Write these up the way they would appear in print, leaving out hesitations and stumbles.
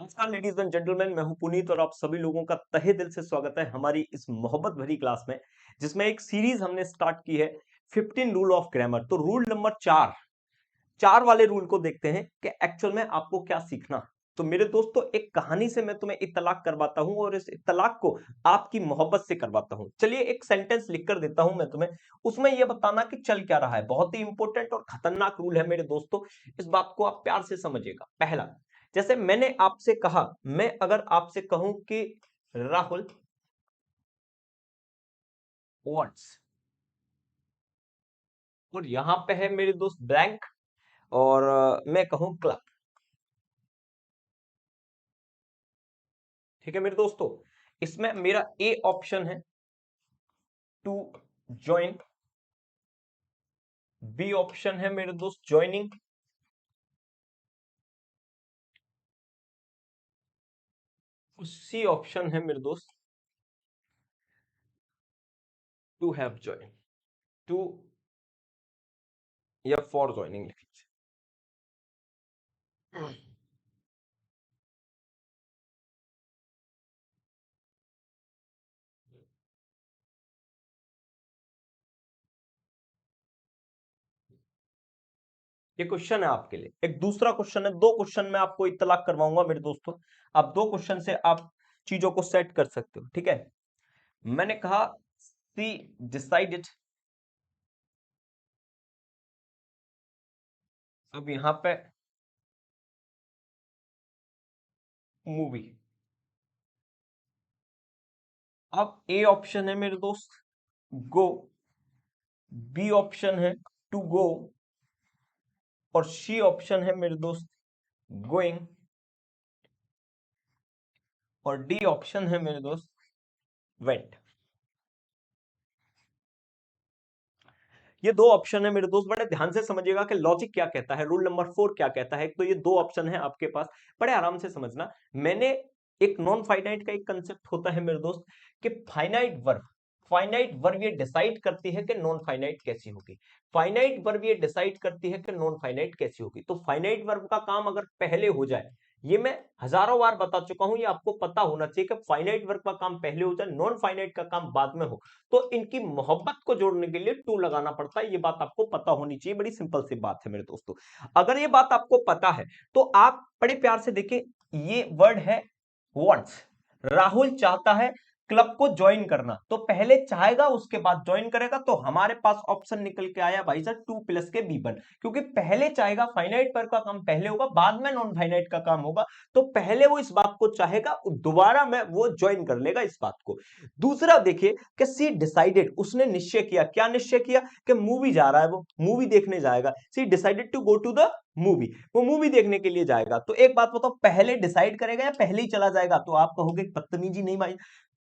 नमस्कार ladies and gentleman, मैं हूं पुनीत और आप सभी लोगों का तहे दिल से स्वागत है हमारी इस मोहब्बत भरी क्लास में, जिसमें एक सीरीज हमने स्टार्ट की है 15 रूल ऑफ ग्रामर। तो रूल नंबर 4 वाले रूल को देखते हैं कि एक्चुअल में आपको क्या सीखना। तो मेरे दोस्तों, एक कहानी से मैं तुम्हें इत्तलाक करवाता हूं और इस इत्तलाक को आपकी मोहब्बत से करवाता हूं। चलिए, एक सेंटेंस लिख कर देता हूं मैं तुम्हें, उसमें यह बताना कि चल क्या रहा है। बहुत ही इंपॉर्टेंट और खतरनाक रूल है मेरे दोस्तों, इस बात को आप प्यार से समझिएगा। पहला, जैसे मैंने आपसे कहा, मैं अगर आपसे कहूं कि राहुल व्हाट्स, और यहां पे है मेरे दोस्त ब्लैंक, और मैं कहूं क्लब। ठीक है मेरे दोस्तों, इसमें मेरा ए ऑप्शन है टू ज्वाइन, बी ऑप्शन है मेरे दोस्त ज्वाइनिंग, सी ऑप्शन है मेरे दोस्त टू हैव ज्वाइन, टू या फॉर ज्वाइनिंग लिख लीजिए। ये क्वेश्चन है आपके लिए। एक दूसरा क्वेश्चन है, दो क्वेश्चन में आपको इत्तलाक करवाऊंगा मेरे दोस्तों। आप दो क्वेश्चन से आप चीजों को सेट कर सकते हो। ठीक है, मैंने कहा सी डिसाइडेड, अब यहां पे मूवी। अब ए ऑप्शन है मेरे दोस्त गो, बी ऑप्शन है टू गो, और सी ऑप्शन है मेरे दोस्त गोइंग, और डी ऑप्शन है मेरे दोस्त वेंट। ये दो ऑप्शन है मेरे दोस्त, बड़े ध्यान से समझिएगा कि लॉजिक क्या कहता है, रूल नंबर 4 क्या कहता है। तो ये दो ऑप्शन है आपके पास, बड़े आराम से समझना। मैंने एक नॉन फाइनाइट का एक कंसेप्ट होता है मेरे दोस्त कि फाइनाइट वर्ब ये डिसाइड करती है कि नॉन फाइनाइट कैसी होगी। फाइनाइट वर्ब ये डिसाइड करती है कि नॉन फाइनाइट कैसी होगी। तो फाइनाइट वर्ब का काम अगर पहले हो जाए, ये मैं हजारों बार बता चुका हूं, ये आपको पता होना चाहिए कि फाइनाइट वर्ब का काम पहले हो जाए, नॉन फाइनाइट का काम बाद में हो, तो इनकी मोहब्बत को जोड़ने के लिए टू लगाना पड़ता है। ये बात आपको पता होनी चाहिए, बड़ी सिंपल सी बात है मेरे दोस्तों। अगर ये बात आपको पता है तो आप बड़े प्यार से देखें, ये वर्ड है वांट्स। राहुल चाहता है क्लब को ज्वाइन करना, तो पहले चाहेगा उसके बाद ज्वाइन करेगा। तो हमारे पास ऑप्शन निकल के आया भाई साहब 2 प्लस के B1, क्योंकि पहले चाहेगा, फाइनाइट पर का काम पहले होगा, बाद में नॉन फाइनाइट का काम होगा। तो पहले वो इस बात को चाहेगा, दोबारा में वो ज्वाइन कर लेगा इस बात को। दूसरा देखिए कि सी डिसाइडेड, उसने निश्चय किया। क्या निश्चय किया? कि मूवी जा रहा है, वो मूवी देखने जाएगा। She decided to go to the movie, वो मूवी देखने के लिए जाएगा। तो एक बात बताओ, पहले डिसाइड करेगा या पहले ही चला जाएगा? तो आप कहोगे बदतमीजी नहीं भाई,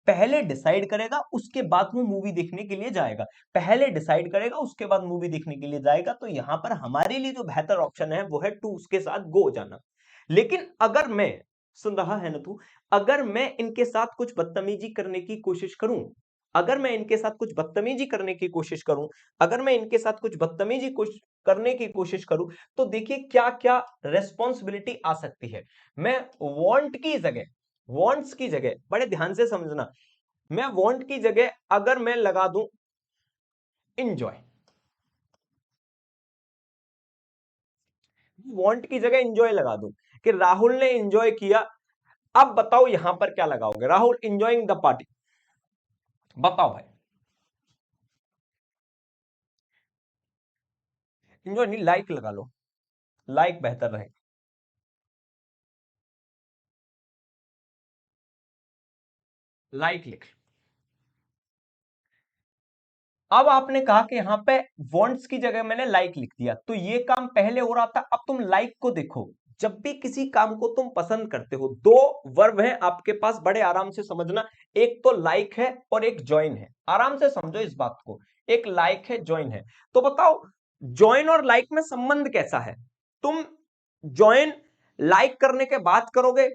पहले डिसाइड करेगा उसके बाद वो मूवी देखने के लिए जाएगा। पहले डिसाइड करेगा उसके बाद मूवी देखने के लिए जाएगा। तो यहां पर हमारे लिए जो बेहतर ऑप्शन है वो है टू, उसके साथ गो जाना। लेकिन अगर मैं, सुन रहा है ना तू, अगर मैं इनके साथ कुछ बदतमीजी करने की कोशिश करूं, अगर मैं इनके साथ कुछ बदतमीजी करने की कोशिश करूं, अगर मैं इनके साथ कुछ बदतमीजी करने की कोशिश करूं, तो देखिए क्या क्या रेस्पॉन्सिबिलिटी आ सकती है। मैं वांट्स की जगह बड़े ध्यान से समझना, मैं वांट की जगह अगर मैं लगा दूं इंजॉय, वांट की जगह इंजॉय लगा दूं कि राहुल ने इंजॉय किया। अब बताओ यहां पर क्या लगाओगे? राहुल इंजॉइंग द पार्टी, बताओ भाई। इंजॉय नहीं, लाइक लगा लो, लाइक बेहतर रहेगा। लाइक लिख। अब आपने कहा कि यहां पे वांट्स की जगह मैंने लाइक लिख दिया, तो ये काम पहले हो रहा था। अब तुम लाइक को देखो, जब भी किसी काम को तुम पसंद करते हो, दो वर्ब है आपके पास, बड़े आराम से समझना। एक तो लाइक है और एक ज्वाइन है। आराम से समझो इस बात को, एक लाइक है, ज्वाइन है। तो बताओ ज्वाइन और लाइक में संबंध कैसा है? तुम ज्वाइन लाइक करने के बाद करोगे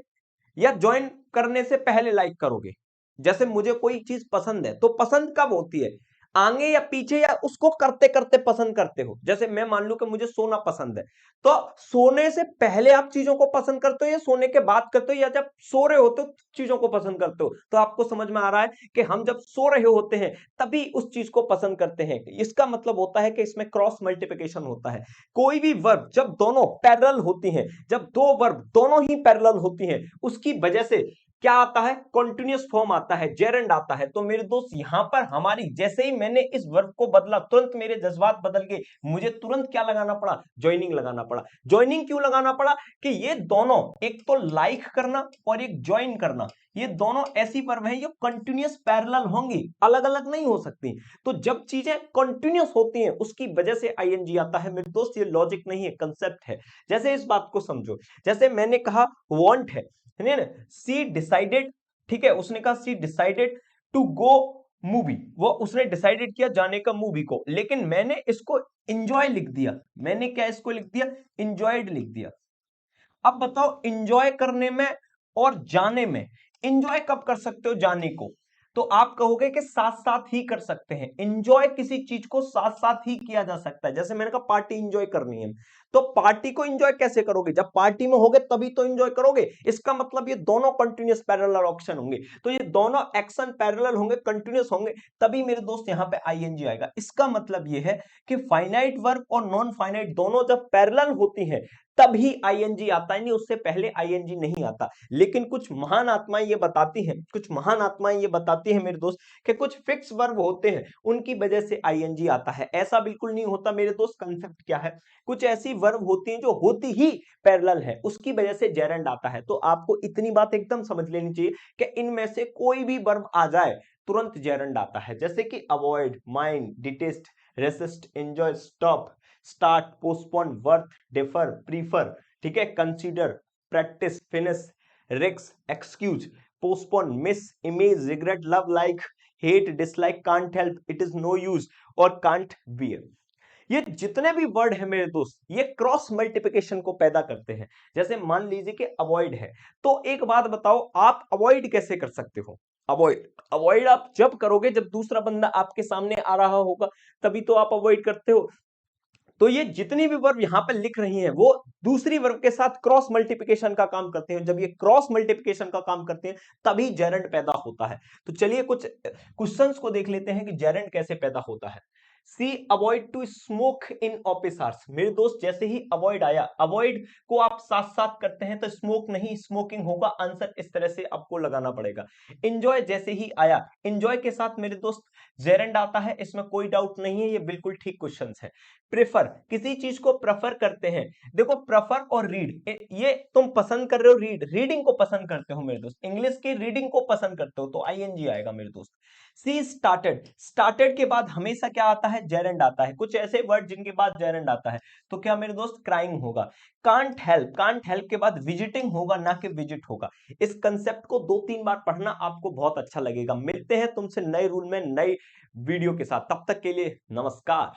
या ज्वाइन करने से पहले लाइक करोगे? जैसे मुझे कोई चीज पसंद है, तो पसंद कब होती है? आगे या पीछे या उसको करते करते पसंद करते हो। जैसे मैं मान लूं कि मुझे सोना पसंद है, तो सोने से पहले आप चीजों को पसंद करते हो या सोने के बाद करते हो या जब सो रहे होते हो चीजों को पसंद करते हो? तो आपको समझ में आ रहा है कि हम जब सो रहे होते हैं तभी उस चीज को पसंद करते हैं। इसका मतलब होता है कि इसमें क्रॉस मल्टीप्लिकेशन होता है। कोई भी वर्ब जब दोनों पैरेलल होती हैं, जब दो वर्ब दोनों ही पैरेलल होती हैं, उसकी वजह से क्या आता है? कॉन्टिन्यूअस फॉर्म आता है, जेरेंड आता है। तो मेरे दोस्त यहां पर हमारी जैसे ही मैंने इस वर्ब को बदला, तुरंत मेरे जज्बात बदल गए। मुझे तुरंत क्या लगाना पड़ा? जॉइनिंग लगाना पड़ा। जॉइनिंग क्यों लगाना पड़ा? कि ये दोनों, एक तो लाइक करना और एक ज्वाइन करना, ये दोनों ऐसी वर्ब है ये कंटिन्यूअस पैरेलल होंगी, अलग अलग नहीं हो सकती। तो जब चीजें कंटिन्यूअस होती हैं उसकी वजह से आईएनजी आता है। मेरे दोस्त ये लॉजिक नहीं है, कंसेप्ट है। जैसे इस बात को समझो, जैसे मैंने कहा वांट है ना, सी डिसाइडेड, ठीक है, उसने कहा सी डिसाइडेड टू गो मूवी, वो उसने डिसाइडेड किया जाने का मूवी को, लेकिन मैंने इसको इंजॉय लिख दिया। मैंने क्या इसको लिख दिया? इंजॉयड लिख दिया। अब बताओ, इंजॉय करने में और जाने में, इंजॉय कब कर सकते हो? जाने को। तो आप कहोगे कि साथ साथ ही कर सकते हैं। इंजॉय किसी चीज को साथ साथ ही किया जा सकता है। जैसे मैंने कहा पार्टी इंजॉय करनी है, तो पार्टी को इंजॉय कैसे करोगे? जब पार्टी में होगे तभी तो इंजॉय करोगे। इसका मतलब ये दोनों कंटिन्यूअस पैरेलल ऑप्शन होंगे। तो ये दोनों एक्शन पैरेलल होंगे, कंटिन्यूअस होंगे, तभी मेरे दोस्त यहां पे आईएनजी आएगा। इसका मतलब ये है कि फाइनाइट वर्ब और नॉन फाइनाइट दोनों जब पैरेलल होती हैं तभी आईएनजी आता है, नहीं उससे पहले आईएनजी नहीं आता। लेकिन कुछ महान आत्माएं ये बताती हैं, कुछ महान आत्माएं ये बताती हैं मेरे दोस्त कि कुछ फिक्स वर्ब होते हैं उनकी वजह से आईएनजी आता है। ऐसा बिल्कुल नहीं होता मेरे दोस्त। कंसेप्ट क्या है? कुछ ऐसी वर्ब होती हैं जो होती ही पैरेलल है, उसकी वजह से जेरेंड आता है। तो आपको इतनी बात एकदम समझ लेनी चाहिए कि इनमें से कोई भी वर्ब आ जाए तुरंत जेरेंड आता है। जैसे कि avoid, mind, detest, resist, enjoy, stop, start, postpone, worth, defer, prefer, ठीक है, कंसीडर, प्रैक्टिस, फिनिश, रिक्स, excuse, postpone, miss, image, regret, love, like, hate, dislike, can't help, it is no use और कांट बियर। ये जितने भी word है मेरे दोस्त, ये क्रॉस मल्टीप्लिकेशन को पैदा करते हैं। जैसे मान लीजिए कि अवॉइड है, तो एक बात बताओ, आप अवॉइड कैसे कर सकते हो? अवॉइड, अवॉइड आप जब करोगे जब दूसरा बंदा आपके सामने आ रहा होगा, तभी तो आप अवॉइड करते हो। तो ये जितनी भी वर्ब यहां पर लिख रही हैं वो दूसरी वर्ब के साथ क्रॉस मल्टीप्लिकेशन का काम करते हैं। जब ये क्रॉस मल्टीप्लिकेशन का काम करते हैं तभी जेरेंड पैदा होता है। तो चलिए कुछ क्वेश्चंस को देख लेते हैं कि जेरेंड कैसे पैदा होता है। She avoid to smoke in office hours. मेरे दोस्त जैसे ही अवॉइड आया, अवॉइड को आप साथ साथ करते हैं तो स्मोक नहीं स्मोकिंग होगा। आंसर इस तरह से आपको लगाना पड़ेगा। एंजॉय जैसे ही आया, एंजॉय के साथ मेरे दोस्त जेरेंड आता है, इसमें कोई डाउट नहीं है, ये बिल्कुल ठीक क्वेश्चन है। प्रेफर, किसी चीज को प्रेफर करते हैं। देखो प्रेफर और रीड, ये तुम पसंद कर रहे हो, रीड, रीडिंग को पसंद करते हो मेरे दोस्त, इंग्लिश की रीडिंग को पसंद करते हो, तो आईएनजी आएगा मेरे दोस्त। सी स्टार्टेड, स्टार्टेड के बाद हमेशा क्या आता है? जेरेंड आता है। कुछ ऐसे वर्ड जिनके बाद जेरेंड आता है, तो क्या मेरे दोस्त? क्राइंग होगा। कांट हेल्प, कांट हेल्प के बाद विजिटिंग होगा, ना कि विजिट होगा। इस कंसेप्ट को 2-3 बार पढ़ना, आपको बहुत अच्छा लगेगा। मिलते हैं तुमसे नए रूल में नई वीडियो के साथ, तब तक के लिए नमस्कार।